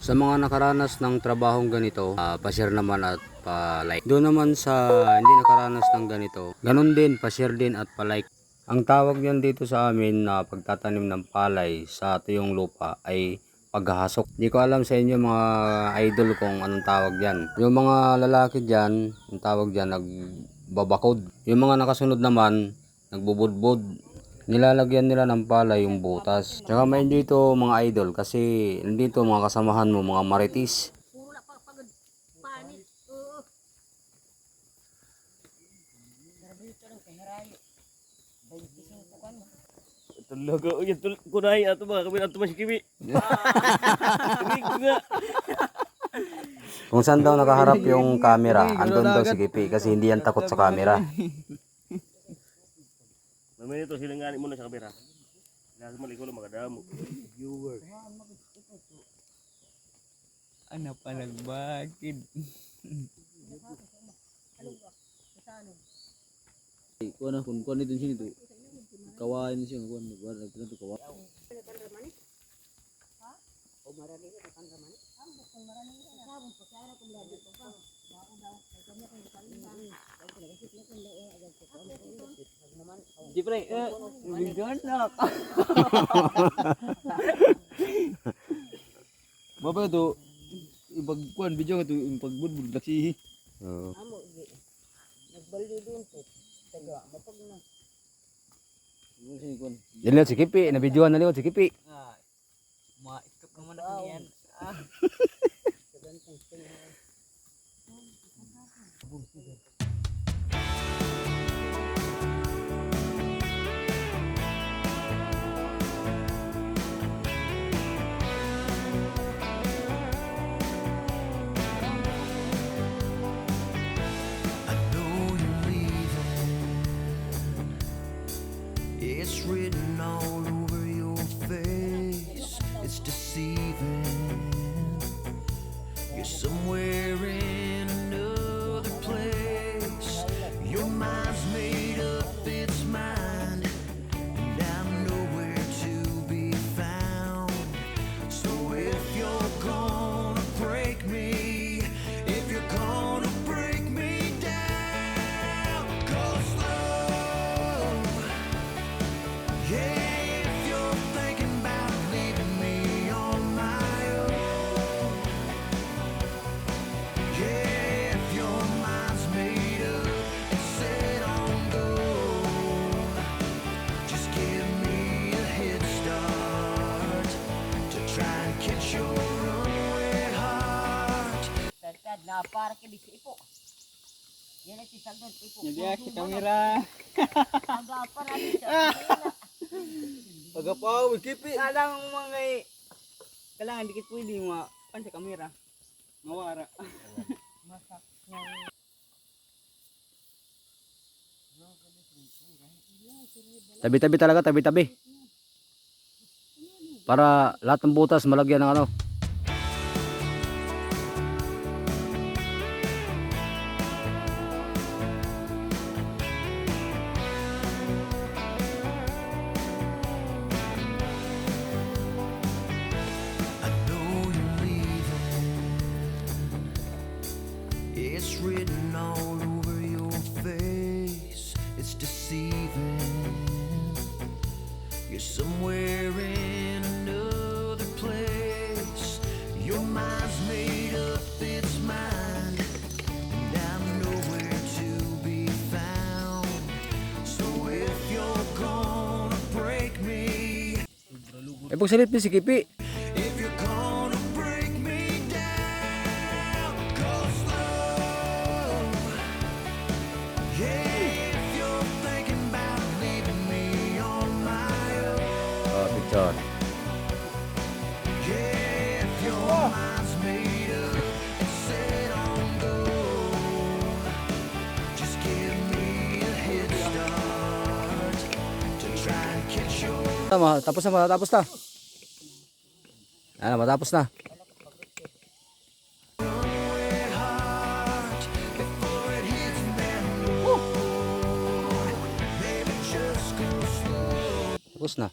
Sa mga nakaranas ng trabahong ganito, pa-share naman at pa-like. Doon naman sa hindi nakaranas ng ganito, ganun din, pa-share din at pa-like. Ang tawag niyan dito sa amin na pagtatanim ng palay sa tuyong lupa ay paghahasok. Hindi ko alam sa inyo mga idol kung anong tawag diyan. Yung mga lalaki diyan, ang tawag diyan nagbabakod. Yung mga nakasunod naman, nagbubudbud. Nilalagyan nila ng palay yung butas. Tsaka may dito mga idol kasi nandito mga kasamahan mo, mga maritis. Talaga, kunay ato ba kami ato masikimi. Kung saan daw nakaharap yung camera, andun daw si Kipi kasi hindi yan takot sa camera. Mamaya ito silangani muna sa kamera. Lahat mali ko lang makadamo. Viewer. Ano palagbakid? Kuha na kung kuha nito sini tu. Kawain siya kuha na tu kawain. Di pre, biganak. Bapa tu ibag kuan video tu pagbudbud laksi. Oo. Sini kuan. Dili si Kipi, nabidyoan na liwat si Kipi. Maikap naman ako yan. It's written all over your face. It's deceiving. You're somewhere in another place. Your mind's made up, it's mine, and I'm nowhere to be found. So if you're gonna break me, if you're gonna break me down, 'cause love, yeah, if you're thinking about leaving me on my own, yeah, if your mind's made up and set on go, just give me a head start to try and catch your runaway heart. Tad na para kay bisi ipo. Yan ay tisagdan ipo. Jadi si kamera. Aga para dito. Pagapaw kipi. Kadang mga kailangan dikit pwede mga pan sa kamera. Mawara. Masak. Tabi-tabi talaga, tabi-tabi. Para lahat ng butas malagyan ng ano. I know you're leaving. It's written all over your face. It's deceiving. You're somewhere in another place. Your mind's made up, it's mine, and I'm nowhere to be found. So if you're gonna break me, Pagsalit ni si Kipi. if you're gonna break me down, 'cause love, yeah, if you're thinking about leaving me on my own, Picture. yeah, if your mind's made up and set on go, just give me a head start to try and catch your Tapos na, matapos na. Ano, matapos na. runaway heart before it hits that road. Baby, just go slow. Tapos na.